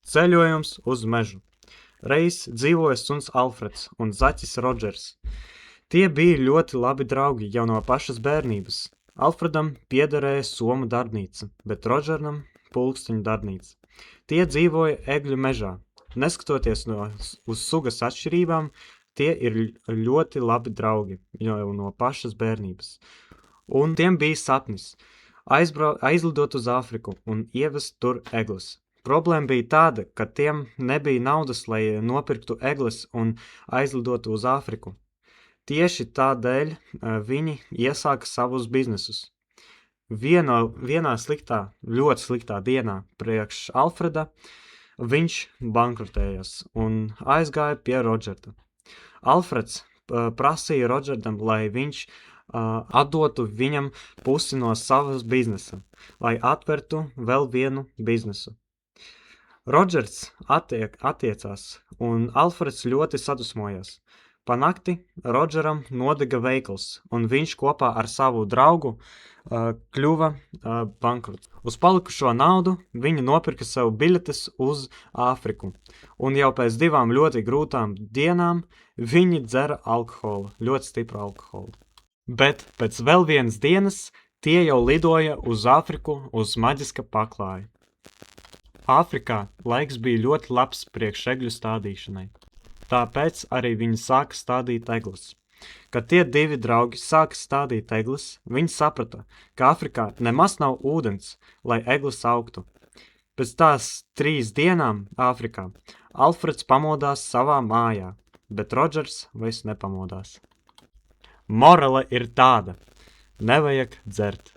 Ceļojums uz mežu. Reiz dzīvoja suns Alfreds un zaķis Rodžers. Tie bija ļoti labi draugi jau no pašas bērnības. Alfredam piederēja somu darbnīca, bet Rodžeram pulksteņu darbnīca. Tie dzīvoja egļu mežā. Neskatoties uz sugas atšķirībām, tie ir ļoti labi draugi jau no pašas bērnības. Un tiem bija sapnis aizlidot uz Āfriku un ievest tur egles. Problēma bija tāda, ka tiem nebija naudas, lai nopirktu egles un aizlidotu uz Āfriku. Tieši tādēļ viņi iesāka savus biznesus. Vienā ļoti sliktā dienā priekš Alfreda viņš bankrotējās un aizgāja pie Rodžerta. Alfreds prasīja Rodžerdam, lai viņš atdotu viņam pusi no savas biznesa, lai atvertu vēl vienu biznesu. Rodžers attiecās, un Alfreds ļoti sadusmojās. Pa nakti Rodžeram nodega veikals, un viņš kopā ar savu draugu kļuva bankrots. Uz palikušo naudu viņi nopirka sev biļetes uz Āfriku, un jau pēc 2 ļoti grūtām dienām viņi dzera alkoholu, ļoti stipru alkoholu. Bet pēc vēl vienas dienas tie jau lidoja uz Āfriku uz maģiska paklāja. Āfrikā laiks bija ļoti labs priekš egļu stādīšanai. Tāpēc arī viņi sāka stādīt egles. Kad tie 2 draugi sāka stādīt egles, viņi saprata, ka Āfrikā nemaz nav ūdens, lai egles augtu. Pēc tās 3 dienām Āfrikā Alfreds pamodās savā mājā, bet Rodžers vairs nepamodās. Morale ir tāda: nevajag dzert.